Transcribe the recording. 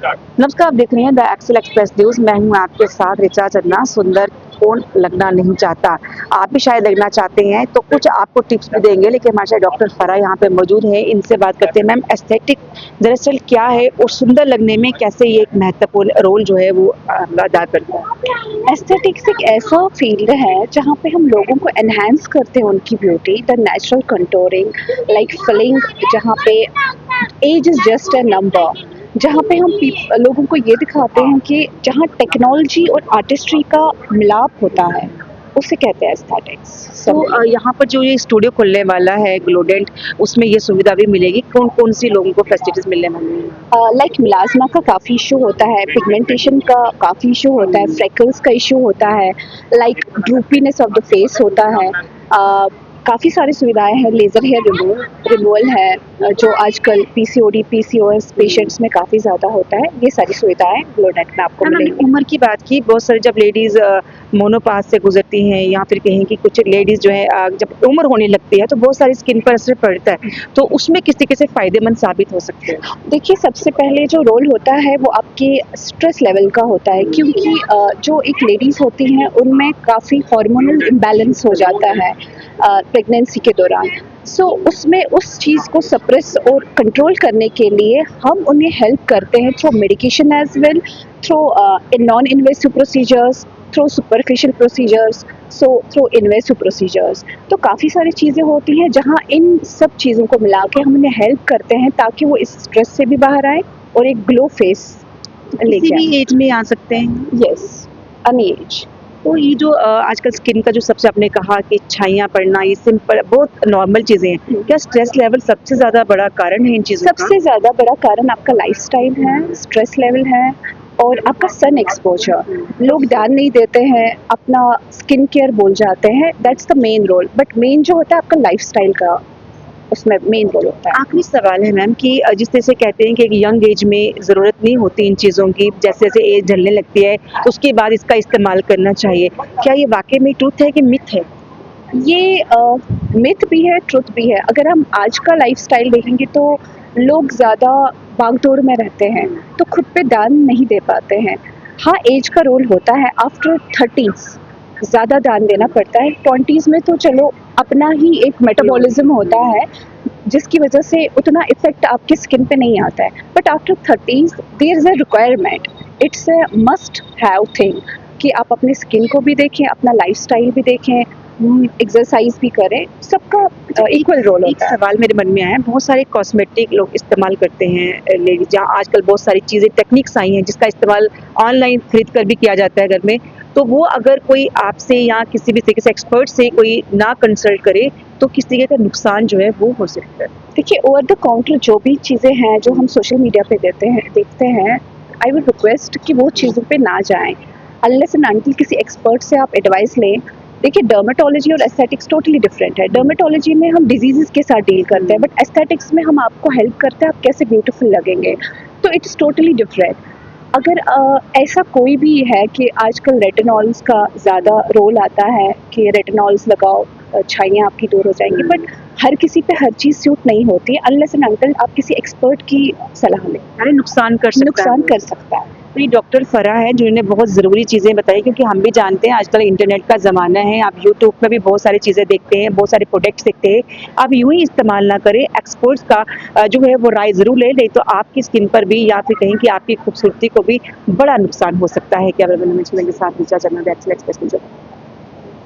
नमस्कार, आप देख रहे हैं द एक्सेल एक्सप्रेस न्यूज़। मैं हूं आपके साथ ऋचा चन्ना। सुंदर कौन लगना नहीं चाहता, आप भी शायद लगना चाहते हैं, तो कुछ आपको टिप्स भी देंगे। लेकिन हमारे साथ डॉक्टर फराह यहाँ पे मौजूद है, इनसे बात करते हैं। मैम, एस्थेटिक दरअसल क्या है और सुंदर लगने में कैसे ये एक महत्वपूर्ण रोल जो है वो अदा करता है? एस्थेटिक्स एक ऐसा फील्ड है जहाँ पे हम लोगों को एनहांस करते हैं उनकी beauty, the natural contouring, like filling, जहाँ पे age is just a number, जहाँ पे हम लोगों को ये दिखाते हैं कि जहाँ टेक्नोलॉजी और आर्टिस्ट्री का मिलाप होता है, उसे कहते हैं एस्थेटिक्स। तो यहाँ पर जो ये स्टूडियो खुलने वाला है ग्लोडेंट, उसमें ये सुविधा भी मिलेगी? कौन-कौन सी लोगों को फैसिलिटीज़ मिलने वाली हैं? लाइक मिलाज़मा का काफ़ी इशू होता है, पिगमेंटेशन का काफ़ी इशू होता है, फ्रेकल्स का इशू होता है, लाइक ड्रूपीनेस ऑफ द फेस होता है। काफ़ी सारी सुविधाएं हैं, लेज़र हेयर रिमूवल है, जो आजकल पीसीओडी पीसीओएस पेशेंट्स में काफ़ी ज़्यादा होता है। ये सारी सुविधाएं ग्लोडेंट में आपको मैम, हमने मिलेंगी। उम्र की बात की। बहुत सारी जब लेडीज़ मोनोपाज से गुजरती हैं या फिर कहें कि कुछ लेडीज़ जो है जब उम्र होने लगती है तो बहुत सारी स्किन पर असर पड़ता है, तो उसमें किस तरीके से फ़ायदेमंद साबित हो सकते हैं? देखिए, सबसे पहले जो रोल होता है वो आपके स्ट्रेस लेवल का होता है, क्योंकि जो एक लेडीज़ होती हैं उनमें काफ़ी हार्मोनल इम्बैलेंस हो जाता है प्रेगनेंसी के दौरान। सो उसमें उस चीज़ को सप्रेस और कंट्रोल करने के लिए हम उन्हें हेल्प करते हैं through medication as well, through non invasive procedures, through superficial procedures, so through invasive procedures. तो काफ़ी सारी चीज़ें होती हैं जहाँ इन सब चीज़ों को मिला के हम उन्हें हेल्प करते हैं ताकि वो इस स्ट्रेस से भी बाहर आए और एक ग्लो फेस किसी लेके भी आए। एज में आ सकते हैं? Yes, any as. तो ये जो आजकल स्किन का जो सबसे आपने कहा कि छाइयाँ पड़ना, ये सिंपल बहुत नॉर्मल चीज़ें हैं। क्या स्ट्रेस लेवल सबसे ज़्यादा बड़ा कारण है इन चीज़ों का? सबसे ज़्यादा बड़ा कारण आपका लाइफ़स्टाइल है, स्ट्रेस लेवल है और आपका सन एक्सपोज़र। लोग ध्यान नहीं देते हैं, अपना स्किन केयर भूल जाते हैं, that's the main role. But main जो होता है आपका लाइफ़स्टाइल का, उसमें मेन रोल होता है। आखिरी सवाल है मैम कि जिस तरह से कहते हैं कि एक यंग एज में ज़रूरत नहीं होती इन चीज़ों की, जैसे-जैसे एज ढलने लगती है, तो उसके बाद इसका इस्तेमाल करना चाहिए। क्या ये वाक़ई में ट्रुथ है कि मिथ है? ये मिथ भी है, ट्रुथ भी है। अगर हम आज का लाइफ़स्टाइल देखेंगे तो लोग ज़्यादा भाग-दौड़ में रहते हैं, तो खुद पे ध्यान नहीं दे पाते हैं। हाँ, एज का रोल होता है, आफ्टर 30s ज़्यादा ध्यान देना पड़ता है। 20s में तो चलो अपना ही एक मेटाबॉलिज़्म होता है, जिसकी वजह से उतना इफ़ेक्ट आपकी स्किन पे नहीं आता है। But after 30s there is a requirement, it's a must have thing कि आप अपनी स्किन को भी देखें, अपना लाइफ़स्टाइल भी देखें, एक्सरसाइज भी करें, सबका इक्वल रोल एक होता है। सवाल मेरे मन में आया, बहुत सारे कॉस्मेटिक लोग इस्तेमाल करते हैं लेडीज़, जहाँ आजकल बहुत सारी चीज़ें टेक्निक्स आई हैं जिसका इस्तेमाल ऑनलाइन खरीद कर भी किया जाता है घर में। तो वो अगर कोई आपसे या किसी भी तरीके से एक्सपर्ट से कोई ना कंसल्ट करे, तो किस तरीके का नुकसान जो है वो हो सकता है? देखिए, ओवर द काउंटर जो भी चीज़ें हैं जो हम सोशल मीडिया पे देखते हैं, आई वुड रिक्वेस्ट कि वो चीज़ों पे ना जाएँ। अनलेस एंड अंटिल किसी एक्सपर्ट से आप एडवाइस लें। देखिए, डर्मेटोलॉजी और एस्थेटिक्स टोटली डिफरेंट है। डर्मेटोलॉजी में हम डिजीज़ेज़ के साथ डील करते हैं, बट एस्थेटिक्स में हम आपको हेल्प करते हैं आप कैसे ब्यूटीफुल लगेंगे। तो इट्स टोटली डिफरेंट। अगर ऐसा कोई भी है कि आजकल रेटिनॉल्स का ज़्यादा रोल आता है कि रेटिनॉल्स लगाओ, छाइयाँ आपकी दूर हो जाएँगी, बट हर किसी पे हर चीज़ सूट नहीं होती है, अनलेस एंड अंटिल आप किसी एक्सपर्ट की सलाह लें। यानी नुकसान कर सकता है नुकसान वो। कर सकता है। तो ये डॉक्टर फराह है जिन्होंने बहुत ज़रूरी चीज़ें बताई, क्योंकि हम भी जानते हैं आजकल इंटरनेट का ज़माना है, आप यूट्यूब में भी बहुत सारी चीज़ें देखते हैं, बहुत सारे प्रोडक्ट्स देखते हैं। आप यूँ ही इस्तेमाल ना करें, एक्सपर्ट्स का जो है वो राय ज़रूर लें, नहीं तो आपकी स्किन पर भी या फिर कहें कि आपकी खूबसूरती को भी बड़ा नुकसान हो सकता है। कैमरामैन के साथ ऋचा चन्ना, द एक्सेल एक्सप्रेस न्यूज़।